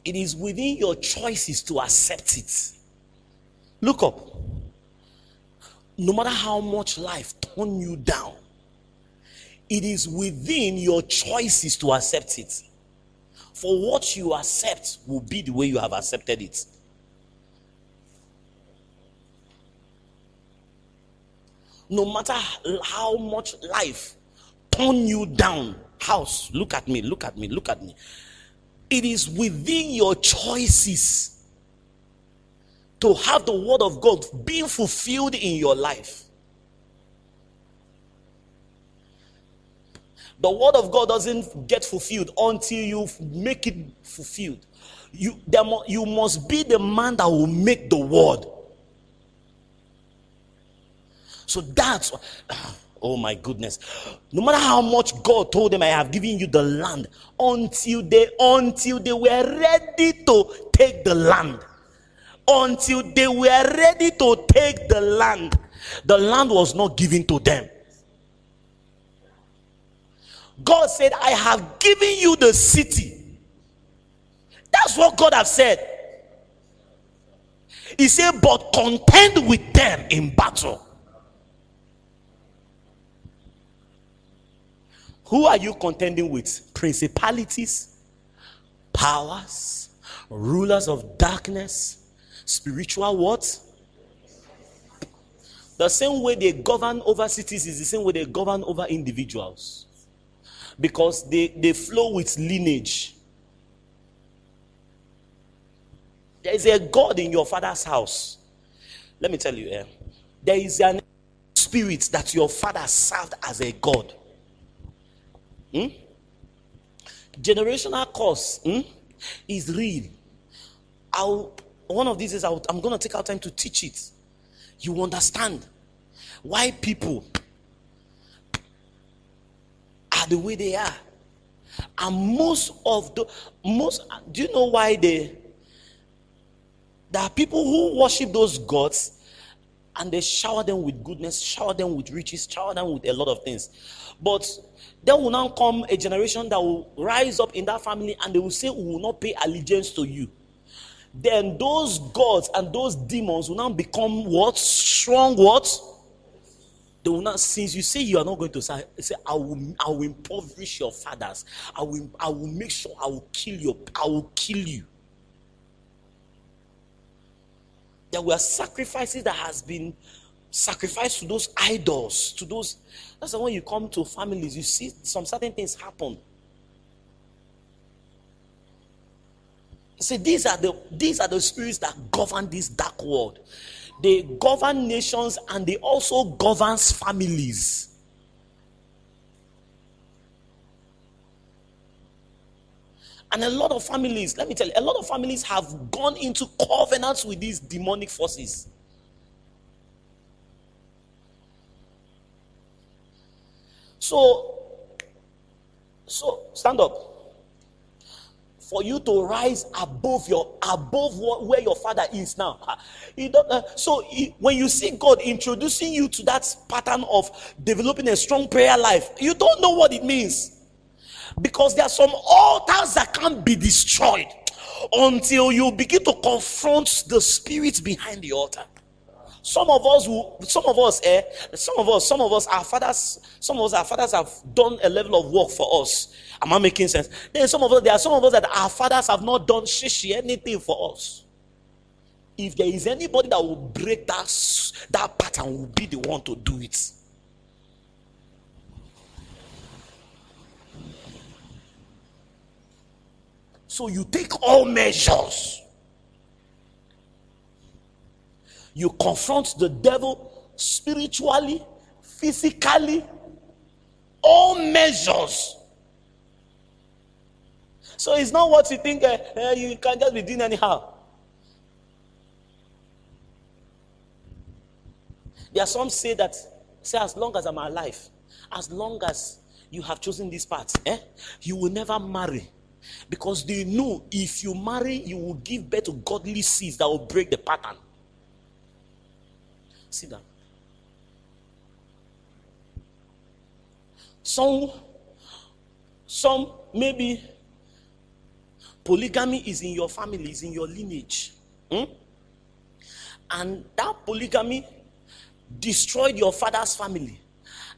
It is within your choices to accept it. Look up. No matter how much life turn you down, it is within your choices to accept it. For what you accept will be the way you have accepted it. No matter how much life turn you down, house, look at me, look at me, look at me. It is within your choices to have the word of God being fulfilled in your life. The word of God doesn't get fulfilled until you make it fulfilled. You must be the man that will make the word. So that's, oh my goodness. No matter how much God told them, I have given you the land, until they were ready to take the land. Until they were ready to take the land was not given to them. God said, I have given you the city. That's what God has said. He said, but contend with them in battle. Who are you contending with? Principalities, powers, rulers of darkness, spiritual what? The same way they govern over cities is the same way they govern over individuals. Because they flow with lineage. There is a God in your father's house. Let me tell you, there is an spirit that your father served as a God. Generational curse is real. One of these days I'm going to take out time to teach it. You understand why people are the way they are. And do you know why there are people who worship those gods and they shower them with goodness, shower them with riches, shower them with a lot of things. But there will now come a generation that will rise up in that family and they will say, we will not pay allegiance to you. Then those gods and those demons will now become what? Strong what? They will not, since you say you are not going to say, I will impoverish your fathers. I will make sure I will kill you. There were sacrifices that has been sacrificed to those idols, to those. That's why when you come to families, you see some certain things happen. See, these are the spirits that govern this dark world. They govern nations and they also govern families. And a lot of families, let me tell you, a lot of families have gone into covenants with these demonic forces. So stand up. For you to rise above where your father is now. When you see God introducing you to that pattern of developing a strong prayer life, you don't know what it means. Because there are some altars that can't be destroyed until you begin to confront the spirits behind the altar. Some of us, our fathers have done a level of work for us. Am I making sense? Then there are some of us that our fathers have not done anything for us. If there is anybody that will break that pattern, will be the one to do it. So you take all measures. You confront the devil spiritually, physically, all measures. So it's not what you think you can just be doing anyhow. There are some say as long as I'm alive, as long as you have chosen this path, you will never marry. Because they know if you marry, you will give birth to godly seeds that will break the pattern. Sit down. Some maybe polygamy is in your family, is in your lineage. And that polygamy destroyed your father's family.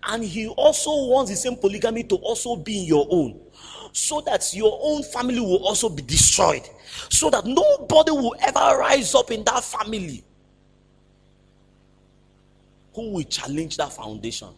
And he also wants the same polygamy to also be in your own, so that your own family will also be destroyed, so that nobody will ever rise up in that family who will challenge that foundation.